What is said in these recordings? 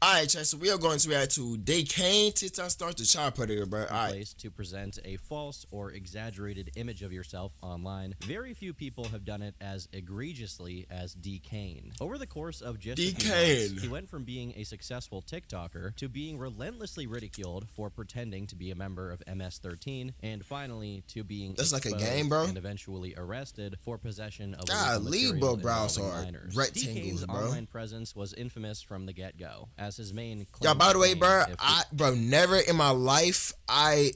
Alright, chat, so we are going to react to They Came TikTok start the child predator, bro. Alright. Place to present a false or exaggerated image of yourself online. Very few people have done it as egregiously as D. Kane. Over the course of just a few months, he went from being a successful TikToker to being relentlessly ridiculed for pretending to be a member of MS-13, and finally to being That's like a game, bro. And eventually arrested for possession of illegal brows are rectangles, D. Kane's bro. online presence was infamous from the get-go, as his main Y'all, by the way, bro, never in my life, I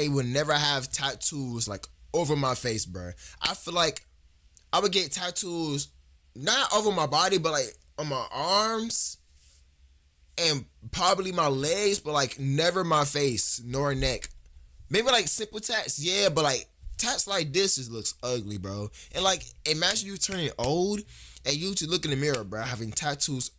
would never have tattoos like over my face, bro. I feel like I would get tattoos not over my body, but like on my arms and probably my legs, but like never my face nor neck. Maybe like simple tats, yeah, but like tats like this just looks ugly, bro. And like imagine you turning old and you to look in the mirror, bro, having tattoos.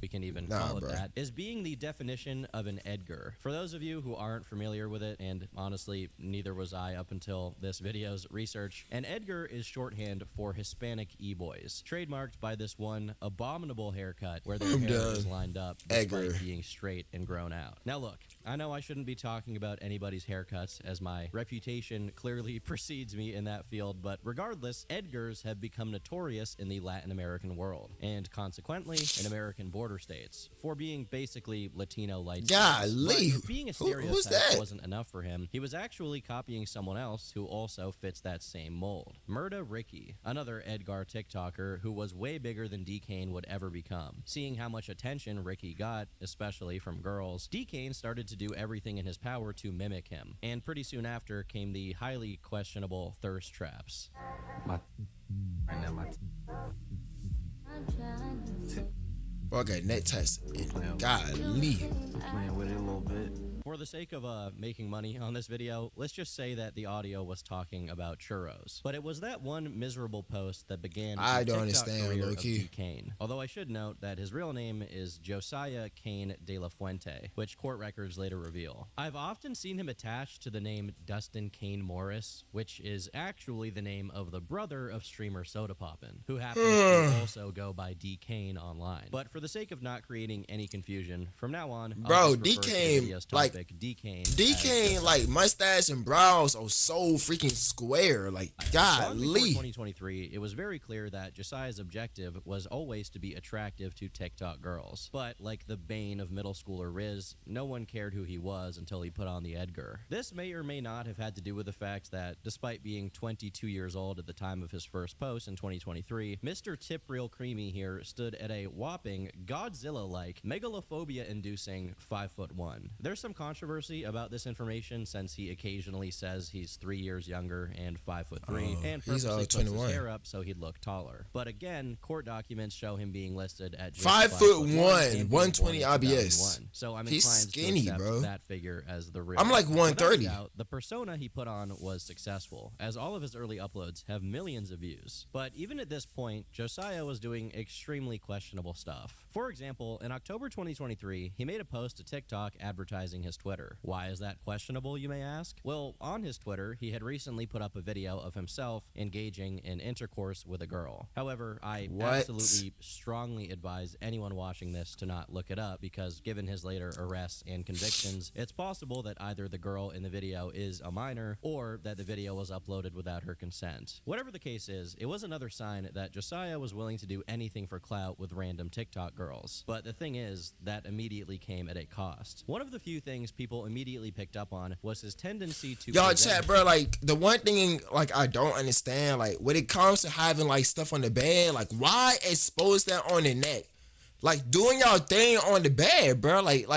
We can even call it that, is being the definition of an Edgar. For those of you who aren't familiar with it, and honestly, neither was I up until this video's research, an Edgar is shorthand for Hispanic e-boys, trademarked by this one abominable haircut where their hair is lined up despite being straight and grown out. Now look, I know I shouldn't be talking about anybody's haircuts as my reputation clearly precedes me in that field, but regardless, Edgars have become notorious in the Latin American world, and consequently in American border states, for being basically Latino light. Golly, being a stereotype wasn't enough for him. He was actually copying someone else who also fits that same mold. Murda Ricky, another Edgar TikToker who was way bigger than D. Kane would ever become. Seeing how much attention Ricky got, especially from girls, D. Kane started to do everything in his power to mimic him. And pretty soon after came the highly questionable thirst traps. Okay, neck test. Golly. Playing with it a little bit. For the sake of making money on this video, let's just say that the audio was talking about churros. But it was that one miserable post that began the TikTok career of D. Kane. Although I should note that his real name is Josiah Kane de la Fuente, which court records later reveal. I've often seen him attached to the name Dustin Kane Morris, which is actually the name of the brother of streamer Soda Poppin', who happens to also go by D. Kane online. But for the sake of not creating any confusion, from now on, bro, D. Kane, like D. Kane, like mustache and brows are so freaking square. Like, golly. 2023, it was very clear that Josiah's objective was always to be attractive to TikTok girls. But like the bane of middle schooler Riz, no one cared who he was until he put on the Edgar. This may or may not have had to do with the fact that, despite being 22 years old at the time of his first post in 2023, Mr. Tip Real Creamy here stood at a whopping Godzilla-like, megalophobia-inducing 5'1". There's some controversy about this information since he occasionally says he's 3 years younger and 5'3", and purposely puts his hair up so he'd look taller. But again, court documents show him being listed at just 5'1", 120 IBS. So I'm he's skinny, to accept bro. that figure as the real. I'm like 130. The persona he put on was successful, as all of his early uploads have millions of views. But even at this point, Josiah was doing extremely questionable stuff. For example, in October 2023, he made a post to TikTok advertising his Twitter. Why is that questionable, you may ask? Well, on his Twitter, he had recently put up a video of himself engaging in intercourse with a girl. However, I absolutely strongly advise anyone watching this to not look it up, because given his later arrests and convictions, it's possible that either the girl in the video is a minor or that the video was uploaded without her consent. Whatever the case is, it was another sign that Josiah was willing to do anything for clout with random TikTok girls. But the thing is, that immediately came at a cost. One of the few things people immediately picked up on was his tendency to— Y'all chat, bro, like, the one thing, like, I don't understand, like, when it comes to having, like, stuff on the bed, like, why expose that on the neck? Like, doing y'all thing on the bed, bro. Like,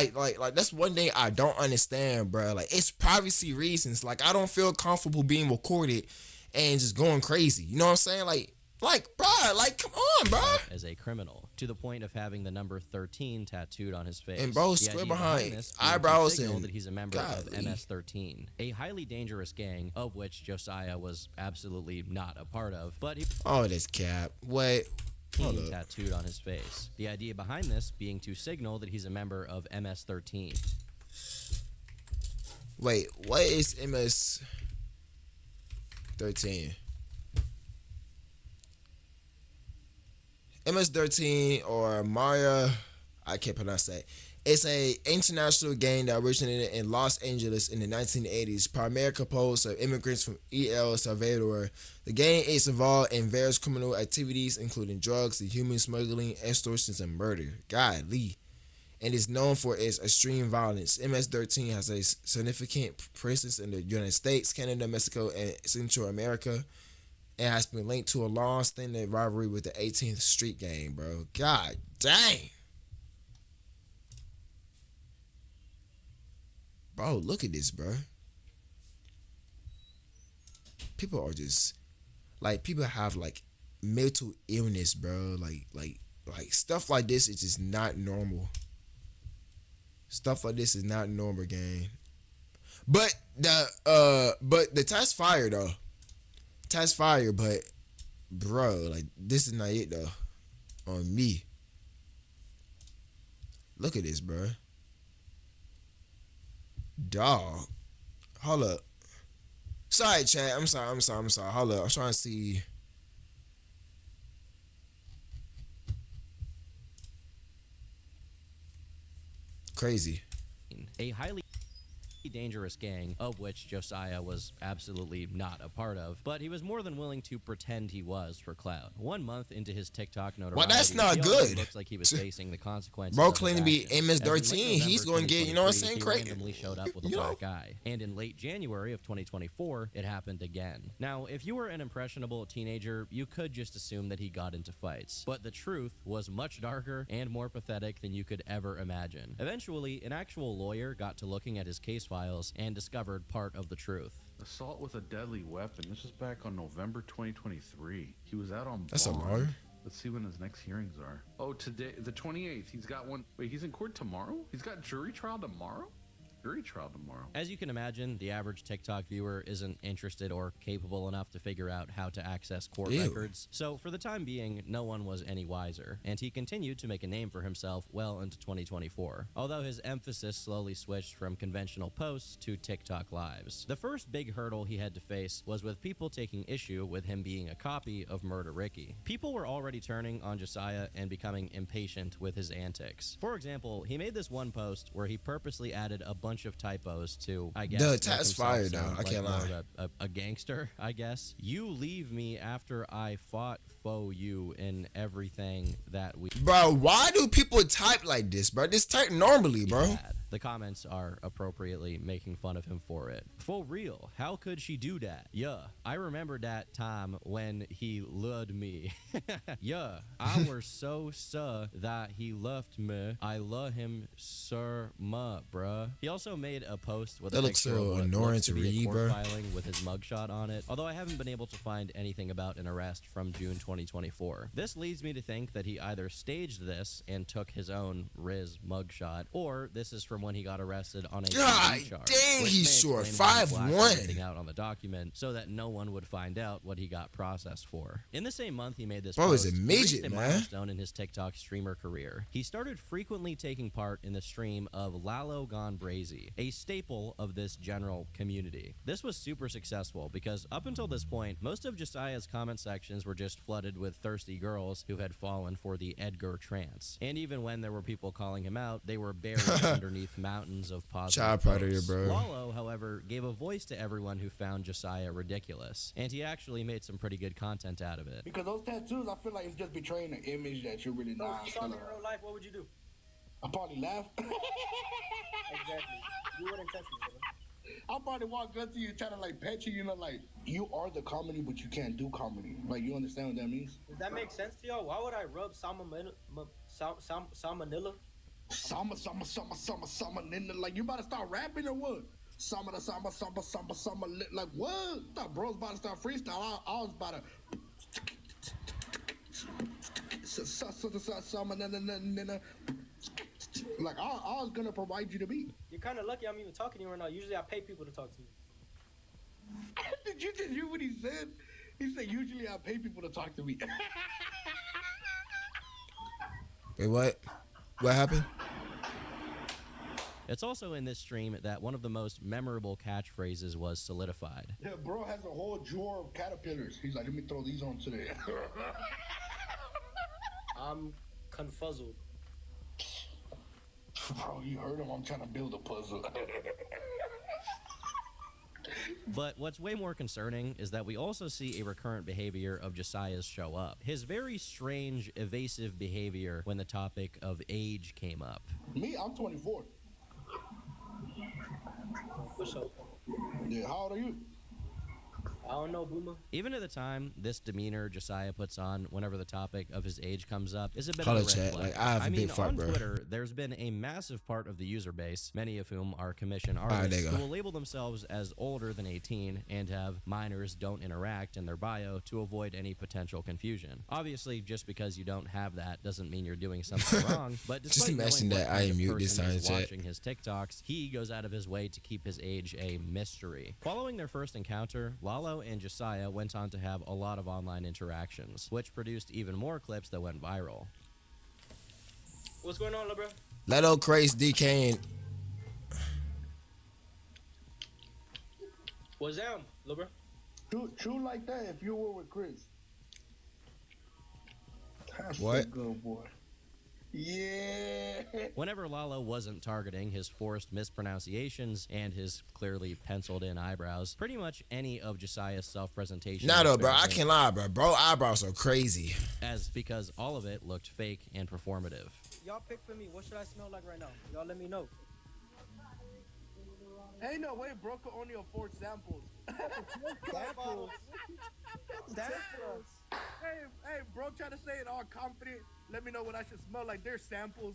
that's one thing I don't understand, bro. Like, it's privacy reasons. Like, I don't feel comfortable being recorded and just going crazy. You know what I'm saying? Like, bro, like, come on, bro. As a criminal, to the point of having the number 13 tattooed on his face. And bro, square behind eyebrows and that he's a member of MS-13, a highly dangerous gang of which Josiah was absolutely not a part of. But he this cap. What? Tattooed on his face. The idea behind this being to signal that he's a member of MS-13. Wait, what is MS-13? MS-13 or Maria I can't pronounce that. It's a international gang that originated in Los Angeles in the 1980s, primarily composed of immigrants from El Salvador. The gang is involved in various criminal activities, including drugs, human smuggling, extortions, and murder. Golly. And is known for its extreme violence. MS-13 has a significant presence in the United States, Canada, Mexico, and Central America. It has been linked to a long-standing rivalry with the 18th Street Gang, bro. God dang. Bro, look at this, bro. People are just like, people have like mental illness, bro. Like stuff like this is just not normal. Stuff like this is not normal, gang. But the test fire though. Test fire, but bro, like this is not it though. On me. Look at this, bro. Dog. Hold up. Sorry, chat. I'm sorry. Hold up. I'm trying to see. Crazy. A highly dangerous gang, of which Josiah was absolutely not a part of, but he was more than willing to pretend he was for clout. 1 month into his TikTok notoriety, well, that's not good. Looks like he was facing the consequences. Bro claiming to be MS-13, he's going to get, you know what I'm saying, he crazy. randomly showed up with a black eye, and in late January of 2024, it happened again. Now, if you were an impressionable teenager, you could just assume that he got into fights, but the truth was much darker and more pathetic than you could ever imagine. Eventually, an actual lawyer got to looking at his case files and discovered part of the truth. Assault with a deadly weapon. This was back on November 2023. He was out on That's bond. a lawyer? Let's see when his next hearings are. Oh, today, the 28th. He's got one. Wait, he's in court tomorrow? He's got jury trial tomorrow? Jury trial tomorrow. As you can imagine, the average TikTok viewer isn't interested or capable enough to figure out how to access court records. So for the time being, no one was any wiser, and he continued to make a name for himself well into 2024, although his emphasis slowly switched from conventional posts to TikTok lives. The first big hurdle he had to face was with people taking issue with him being a copy of Murder Ricky. People were already turning on Josiah and becoming impatient with his antics. For example, he made this one post where he purposely added a bunch of typos to, I guess, the test fire though. I can't lie. A gangster, I guess. You leave me after I fought for you in everything that we. Bro, why do people type like this, bro? Just type normally, bro. Had. The comments are appropriately making fun of him for it. For real, how could she do that? Yeah, I remember that time when he lured me. Yeah, I was so that he left me. I love him so much, bruh. He also made a post with a picture of what looks to be a court filing with his mugshot on it, although I haven't been able to find anything about an arrest from June 2024. This leads me to think that he either staged this and took his own Riz mugshot, or this is from when he got arrested on a God charge. dang, he's short. 5'1" out on the document so that no one would find out what he got processed for. In the same month he made this bro, post, is a midget, man. Milestone in his TikTok streamer career. He started frequently taking part in the stream of Lalo Gone Brazy, a staple of this general community. This was super successful because up until this point, most of Josiah's comment sections were just flooded with thirsty girls who had fallen for the Edgar trance. And even when there were people calling him out, they were buried underneath mountains of positive child predator, bro. Lalo, however, gave a voice to everyone who found Josiah ridiculous, and he actually made some pretty good content out of it. Because those tattoos, I feel like it's just betraying the image that you're really not. If you saw me in real life, what would you do? I probably laugh. Exactly. You wouldn't touch me, brother. I'll probably walk up to you trying to like pet you, you know, like you are the comedy, but you can't do comedy. Like, you understand what that means? Does that make sense to y'all? Why would I rub salmonella? Salmonella. Like, you about to start rapping or what? Summer, like what? I thought bro's about to start freestyle. I was about to. Like, I was gonna provide you the beat. You're kind of lucky I'm even talking to you right now. Usually I pay people to talk to me. Did you just hear what he said? He said, usually I pay people to talk to me. Wait, what? What happened? It's also in this stream that one of the most memorable catchphrases was solidified. Yeah, bro has a whole drawer of caterpillars. He's like, let me throw these on today. I'm confuzzled. Bro, you heard him. I'm trying to build a puzzle. But what's way more concerning is that we also see a recurrent behavior of Josiah's show up. His very strange, evasive behavior when the topic of age came up. Me, I'm 24. For sure. Yeah, how old are you? I don't know, Boomer. Even at the time, this demeanor Josiah puts on whenever the topic of his age comes up is a bit Holla of a red chat, flag. like, I have a big fart, on bro. Twitter, there's been a massive part of the user base, many of whom are commission right, artists, there you who go. will label themselves as older than 18 and have minors don't interact in their bio to avoid any potential confusion. Obviously, just because you don't have that doesn't mean you're doing something wrong, but Just despite imagine knowing that what I kind of mute this person time is chat. watching his TikToks, he goes out of his way to keep his age a mystery. Following their first encounter, Lalo and Josiah went on to have a lot of online interactions, which produced even more clips that went viral. What's going on, bro? Leto Craze DK. What's down, bro? True like that if you were with Chris. That's What? a good boy. Yeah. Whenever Lalo wasn't targeting his forced mispronunciations and his clearly penciled in eyebrows, pretty much any of Josiah's self-presentation. Nah, was though, bro. fair I game, can't lie, bro. Bro, eyebrows are crazy. as because all of it looked fake and performative. Y'all pick for me. What should I smell like right now? Y'all let me know. Ain't no way bro could only afford samples. Samples. Samples. Hey, bro, try to say it all confident. Let me know what I should smell like. They're samples.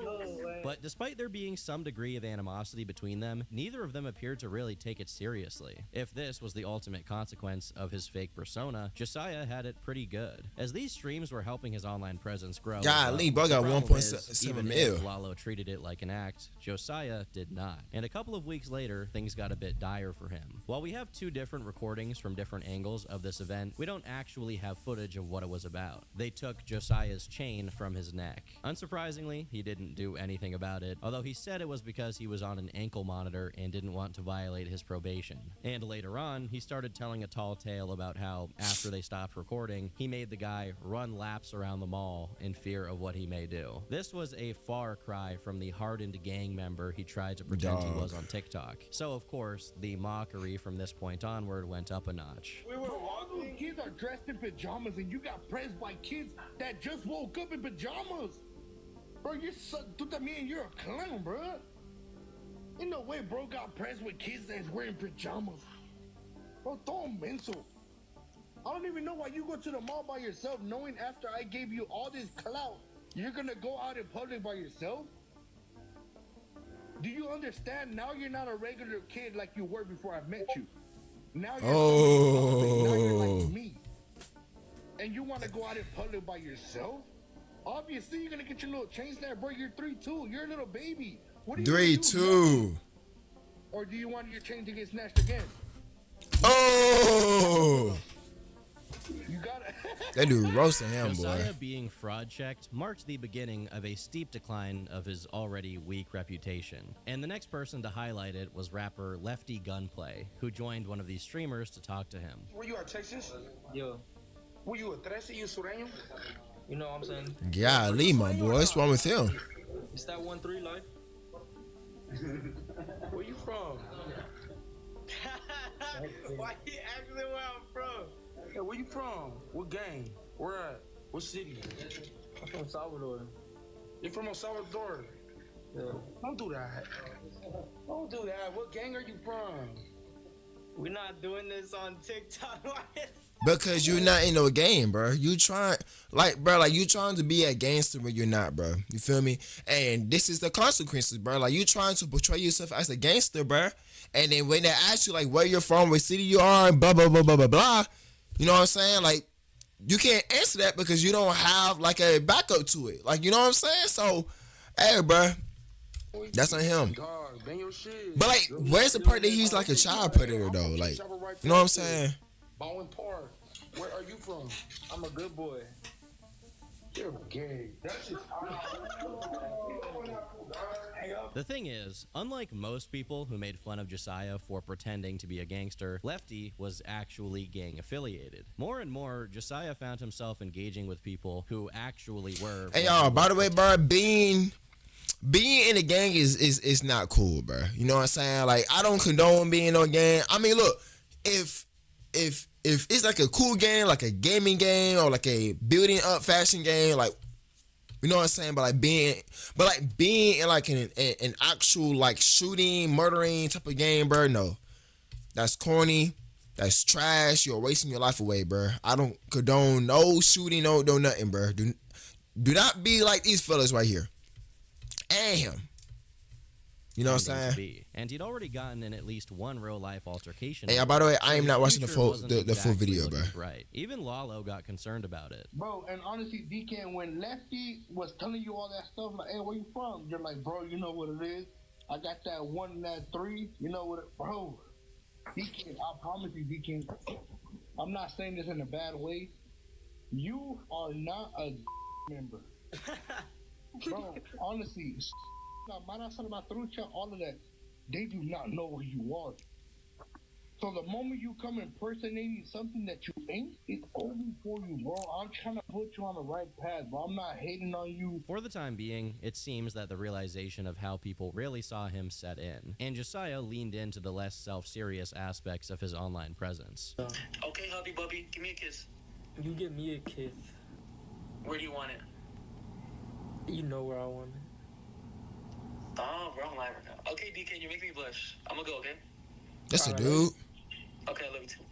No way. But despite there being some degree of animosity between them, neither of them appeared to really take it seriously. If this was the ultimate consequence of his fake persona, Josiah had it pretty good, as these streams were helping his online presence grow. Golly, well. bro got The problem 1.7 is, even mil. if Lalo treated it like an act, Josiah did not. And a couple of weeks later, things got a bit dire for him. While we have two different recordings from different angles of this event, we don't actually have footage of what it was about. They took Josiah's chain from his neck. Unsurprisingly, he didn't do anything about it, although he said it was because he was on an ankle monitor and didn't want to violate his probation. And later on, he started telling a tall tale about how, after they stopped recording, he made the guy run laps around the mall in fear of what he may do. This was a far cry from the hardened gang member he tried to pretend he was on TikTok. So, of course, the mockery from this point onward went up a notch. We were walking. Kids are dressed in pajamas, and you got pressed by kids that just woke up in pajamas. Bro, you're tú también, you're a clown, bro. Ain't no way, bro, got pressed with kids that's wearing pajamas. Bro, todo menso. I don't even know why you go to the mall by yourself, knowing after I gave you all this clout, you're gonna go out in public by yourself? Do you understand? Now you're not a regular kid like you were before I met you. Now you're now you're like me. And you want to go out in public by yourself? Obviously, you're gonna get your little chain snap, bro. You're 3'2". You're a little baby. What are you gonna do? 3-2. Or do you want your chain to get snatched again? Oh, You gotta. that dude roasting him, boy. Josiah being fraud checked marked the beginning of a steep decline of his already weak reputation. And the next person to highlight it was rapper Lefty Gunplay, who joined one of these streamers to talk to him. Where you at, Texas? Yo, Were you a 13? You sureño? you know what I'm saying? Golly, my boy. What's wrong with him? It's that 1-3 life. Where you from? Why you asking where I'm from? Hey, where you from? What gang? Where at? What city? I'm from Salvador. You're from El Salvador. Yeah. Don't do that. Don't do that. What gang are you from? We're not doing this on TikTok. Because you're not in no game, bro. You trying, you trying to be a gangster, but you're not, bro. You feel me? And this is the consequences, bro. Like, you trying to portray yourself as a gangster, bro. And then when they ask you, like, where you're from, what city you are, and blah, blah, blah, blah, blah, blah, you know what I'm saying? Like, you can't answer that because you don't have, like, a backup to it. Like, you know what I'm saying? So, hey, bro, that's on him. God, bang your shit. But, like, where's the part that he's, like, a child predator, though? Like, you know what I'm saying? Bowen Park. Where are you from? I'm a good boy. You're gay. That's just. The thing is, unlike most people who made fun of Josiah for pretending to be a gangster, Lefty was actually gang affiliated. More and more, Josiah found himself engaging with people who actually were. Hey, y'all, by the way, bro, Bean, being in a gang is not cool, bro. You know what I'm saying? Like, I don't condone being in a gang. I mean, look, if it's like a cool game, like a gaming game or like a building up fashion game, like, you know what I'm saying? But being in like an actual like shooting, murdering type of game, bro. No, that's corny. That's trash. You're wasting your life away, bro. I don't condone no shooting, no nothing, bro. Do not be like these fellas right here. And him. You know what I'm saying? And he'd already gotten in at least one real-life altercation. Hey, by the way, I am not watching the full video, bro. Right. Even Lalo got concerned about it. Bro, and honestly, DK, when Lefty was telling you all that stuff, like, hey, where you from? You're like, bro, you know what it is? I got that 1 and that 3. You know what it, bro? DK, I promise you, DK, I'm not saying this in a bad way. You are not a member. Bro, honestly, all of that, they do not know who you are. So the moment you come impersonating something that you ain't, it's over for you, bro. I'm trying to put you on the right path, bro. I'm not hating on you. For the time being, it seems that the realization of how people really saw him set in, and Josiah leaned into the less self-serious aspects of his online presence. Okay, hubby bubby, give me a kiss. You give me a kiss. Where do you want it? You know where I want it. Oh, wrong line right now. Okay, DK, you make me blush. I'm gonna go, okay? That's a dude. Okay, I love you too.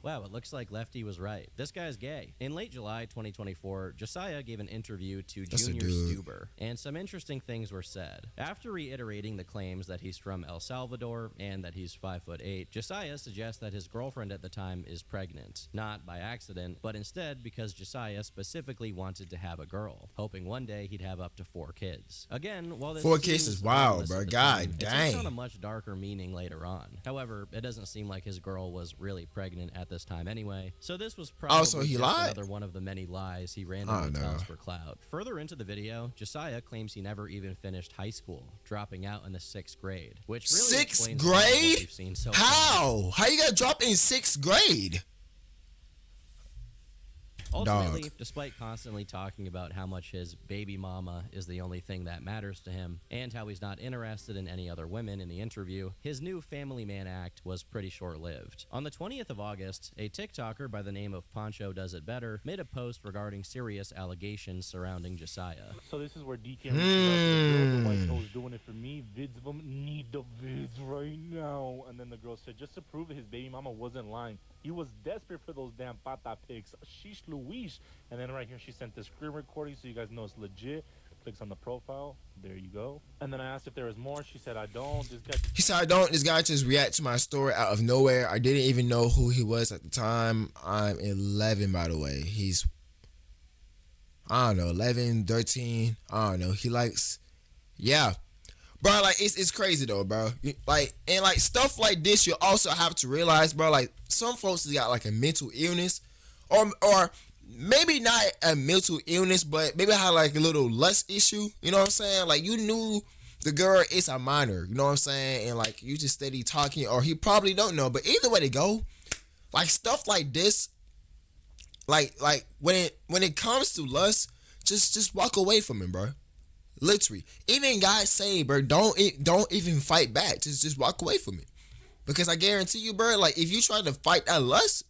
Wow, it looks like Lefty was right. This guy's gay. In late July 2024, Josiah gave an interview to Junior Stuber, and some interesting things were said. After reiterating the claims that he's from El Salvador and that he's 5'8", Josiah suggests that his girlfriend at the time is pregnant, not by accident, but instead because Josiah specifically wanted to have a girl, hoping one day he'd have up to 4 kids. Again, while this 4 kids is wild, bro. God dang. It takes on a much darker meaning later on. However, it doesn't seem like his girl was really pregnant at this time anyway, so this was probably so he just lied? another one of the many lies he randomly tells for clout. Further into the video, Josiah claims he never even finished high school, dropping out in the 6th grade, which really explains a lot of what we've seen so far. How you got dropped in 6th grade? Ultimately, despite constantly talking about how much his baby mama is the only thing that matters to him, and how he's not interested in any other women in the interview, his new family man act was pretty short-lived. On the 20th of August, a TikToker by the name of Poncho Does It Better made a post regarding serious allegations surrounding Josiah. So this is where DK the white girl was doing it for me. Vids of them need the vids right now. And then the girl said, just to prove his baby mama wasn't lying. He was desperate for those damn pata pics. Sheesh Louise. And then right here she sent the screen recording so you guys know it's legit. Clicks on the profile. There you go. And then I asked if there was more. She said, I don't. He said, I don't. This guy just react to my story out of nowhere. I didn't even know who he was at the time. I'm 11, by the way. He's, I don't know, 11, 13. I don't know. He likes, yeah. Bro, like, it's crazy, though, bro. Like, and, like, stuff like this, you also have to realize, bro, like, some folks has got, like, a mental illness. Or maybe not a mental illness, but maybe have, like, a little lust issue. You know what I'm saying? Like, you knew the girl is a minor. You know what I'm saying? And, like, you just steady talking. Or he probably don't know. But either way they go, like, stuff like this, like when it comes to lust, just walk away from it, bro. Literally, even guys say, bro, don't even fight back. Just walk away from it, because I guarantee you, bro, like, if you try to fight that lust,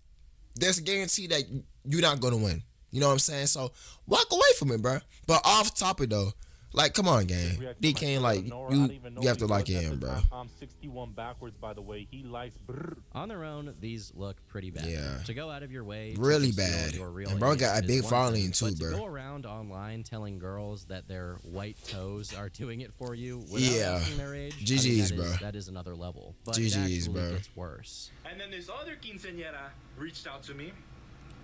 there's a guarantee that you're not gonna win. You know what I'm saying? So walk away from it, bro. But off topic though, like, come on, gang. DK, like, you have to like him, bro. I'm 61 backwards, by the way. He likes brr. On their own, these look pretty bad. Yeah. To go out of your way, really to bad. Your real And bro got a age big is following one thing, too, but bro. to go around online telling girls that their white toes are doing it for you without asking their age, GG's, I mean, bro. That is another level. But GG's, it bro. gets worse. And then this other quinceañera reached out to me,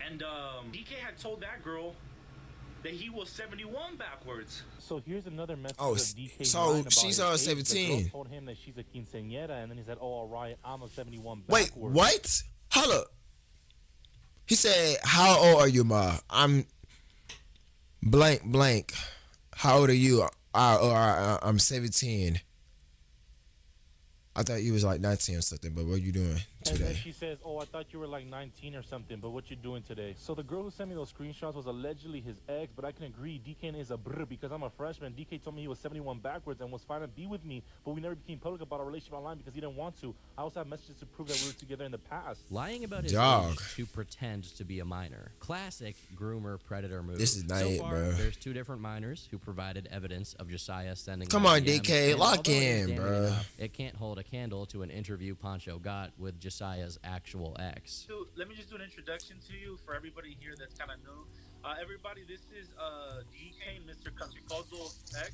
and DK had told that girl that he was 71 backwards. So here's another message Oh, of DK. so she's on 17. The girl told him that she's a quinceañera, and then he said, "Oh, all right, I'm a 71 Wait, backwards." what? Hold up. He said, "How old are you, ma? I'm blank. How old are you? I'm 17. I thought you was like 19 or something, but what are you doing? And then today. she says, "Oh, I thought you were like 19 or something, but what you doing today?" So the girl who sent me those screenshots was allegedly his ex, but I can agree DK is a brr because I'm a freshman. DK told me he was 71 backwards and was fine to be with me, but we never became public about our relationship online because he didn't want to. I also have messages to prove that we were together in the past. Lying about his Dog. age to pretend to be a minor. Classic groomer predator move. This is not so it, far, bro. There's 2 different minors who provided evidence of Josiah sending. Come them on, DMs, DK, and lock although it is in, damning bro. enough, it can't hold a candle to an interview Pancho got with Josiah's actual ex. So let me just do an introduction to you for everybody here that's kind of new. Everybody, this is DK, Mr. Confuso's ex.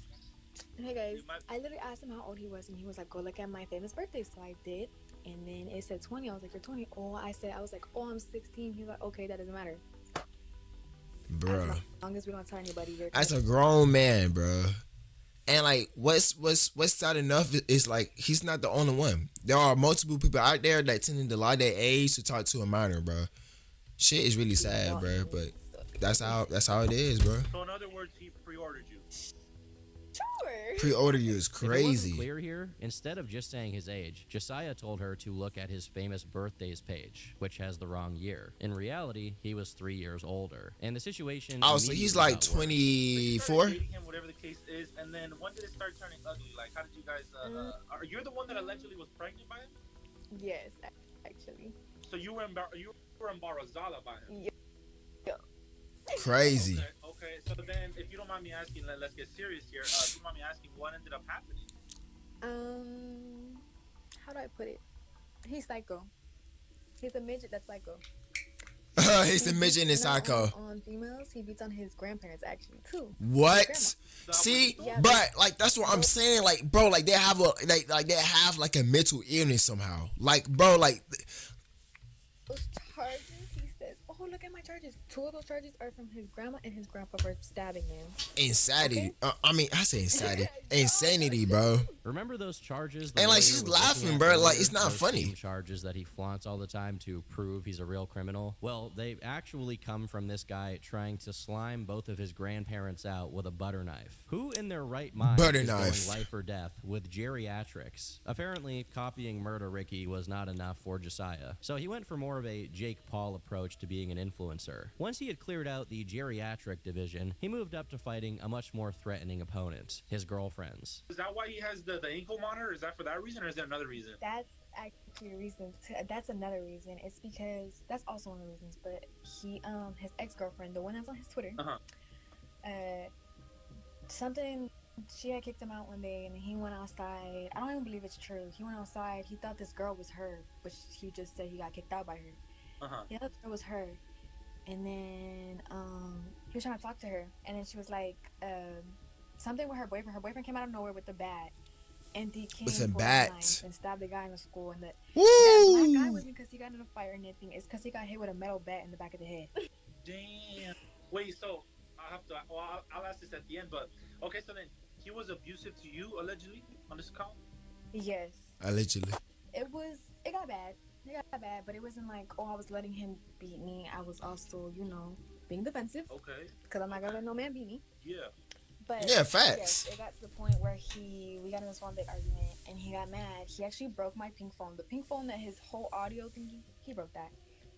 Hey guys, I literally asked him how old he was, and he was like, "Go look at my famous birthday." So I did, and then it said 20. I was like, "You're 20." Oh, I was like, "Oh, I'm 16." He was like, "Okay, that doesn't matter." Bro. As long as we don't tell anybody, you're. That's a grown man, bro. And like, what's sad enough is like he's not the only one. There are multiple people out there that tend to lie their age to talk to a minor, bro. Shit is really sad, bro. But that's how it is, bro. So in other words, he pre-ordered you. Sure. Pre-order you is If it wasn't crazy. clear here, instead of just saying his age, Josiah told her to look at his famous birthdays page, which has the wrong year. In reality, he was 3 years older. And the situation. Oh, so he's immediately like got worse. 24. Dating him, whatever the case is, and then when did it start turning ugly? Like, how did you guys? Are you the one that allegedly was pregnant by him? Yes, actually. So you were embarazada by him. Yeah. Crazy. Okay. So then, if you don't mind me asking, let's get serious here. If you don't mind me asking, what ended up happening? How do I put it? He's psycho. He's a midget that's psycho. He's a midget and a psycho. On females, he beats on his grandparents actually too. What? See, Yeah, but like that's what I'm saying. Like, bro, like they have like a mental illness somehow. Like, bro, like Those charges, he says, "Oh, look at my charges." 2 of those charges are from his grandma and his grandpa for stabbing him. insanity. Okay. I say insanity. Insanity, bro. Remember those charges? the And, like, lawyer she's was looking laughing, at bro, like, earlier? it's not Those funny. same charges that he flaunts all the time to prove he's a real criminal. Well, they actually come from this guy trying to slime both of his grandparents out with a butter knife. Who in their right mind Butter is knife. going life or death with geriatrics? Apparently, copying Murder Ricky was not enough for Josiah, so he went for more of a Jake Paul approach to being an influencer. Once he had cleared out the geriatric division, he moved up to fighting a much more threatening opponent, his girlfriends. Is that why he has the ankle monitor? Is that for that reason, or is there another reason? That's actually a reason. That's another reason. It's because that's also one of the reasons. But he, his ex-girlfriend, the one that's on his Twitter, something. She had kicked him out one day, and he went outside. I don't even believe it's true. He went outside. He thought this girl was her, but he just said he got kicked out by her. He thought it was her, and then he was trying to talk to her, and then she was like, something with her boyfriend. Her boyfriend came out of nowhere with a bat, and he came With a for bat. knife and stabbed the guy in the school. And that Woo! black guy wasn't because he got in a fire or anything. It's because he got hit with a metal bat in the back of the head. Damn. Wait, so I have to. Well, I'll ask this at the end, but okay. So then he was abusive to you allegedly on this account. Yes. Allegedly. It got bad. It got bad, but it wasn't like, oh, I was letting him beat me. I was also, being defensive. Okay. Because I'm not gonna let no man beat me. Yeah. But Yeah, facts. yes, it got to the point where we got in this one big argument, and he got mad. He actually broke my pink phone. The pink phone that his whole audio thingy, he broke that.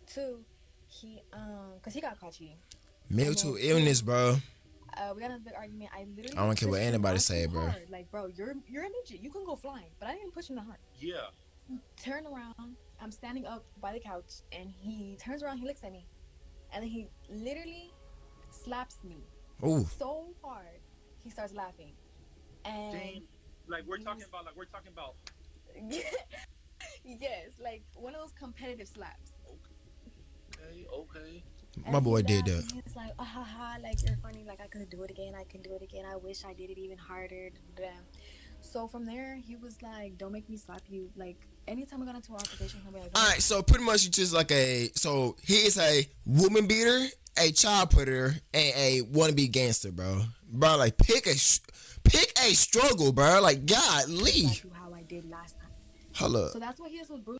2, he because he got caught cheating. Mental illness, bro. We got in a big argument. I literally. I don't care what pushed him anybody off say, too bro. hard. Like, bro, you're a midget. You can go flying, but I didn't push him that hard. Yeah. Turn around. I'm standing up by the couch, and he turns around. He looks at me, and then he literally slaps me Ooh. so hard. He starts laughing, and Damn. Like we're talking about. Yes, like one of those competitive slaps. Okay. My And boy he did laughed, that. and he was like, "Oh, ha, ha, like you're funny. Like I could do it again. I can do it again. I wish I did it even harder." Blah. So from there, he was like, "Don't make me slap you." Like anytime we got into an altercation, he'll be like, All right, so pretty much you just like so he is a woman beater, a child putter, and a wannabe gangster, bro. Bro, like pick a struggle, bro. Like, golly. Exactly how I did last time. Hold up. So that's what he is with Bruce.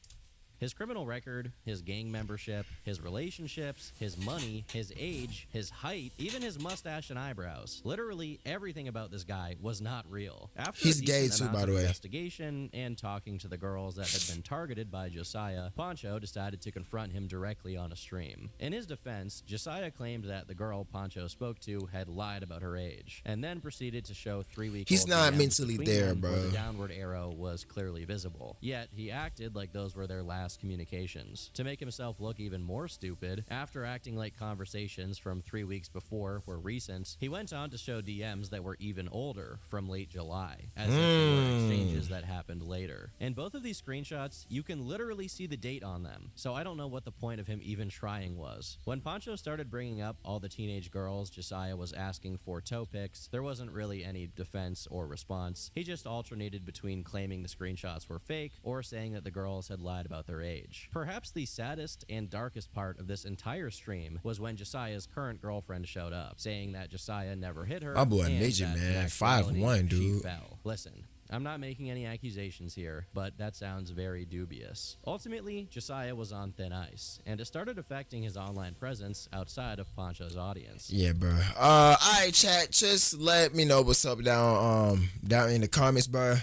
His criminal record, his gang membership, his relationships, his money, his age, his height, even his mustache and eyebrows. Literally everything about this guy was not real. After He's a gay decent too, amount by of the way. investigation and talking to the girls that had been targeted by Josiah, Poncho decided to confront him directly on a stream. In his defense, Josiah claimed that the girl Poncho spoke to had lied about her age, and then proceeded to show 3-week-old He's not DMs mentally between there, them where bro. the downward arrow was clearly visible. Yet, he acted like those were their last communications. To make himself look even more stupid, after acting like conversations from 3 weeks before were recent, he went on to show DMs that were even older, from late July, as if they were exchanges that happened later. In both of these screenshots, you can literally see the date on them, so I don't know what the point of him even trying was. When Poncho started bringing up all the teenage girls Josiah was asking for toe pics, there wasn't really any defense or response. He just alternated between claiming the screenshots were fake or saying that the girls had lied about their age. Perhaps the saddest and darkest part of this entire stream was when Josiah's current girlfriend showed up, saying that Josiah never hit her. My boy and midget, that in man. actuality, 5'1", she dude. fell. Listen, I'm not making any accusations here, but that sounds very dubious. Ultimately, Josiah was on thin ice, and it started affecting his online presence outside of Poncho's audience. Yeah, bro. Alright, chat. Just let me know what's up down in the comments, bro.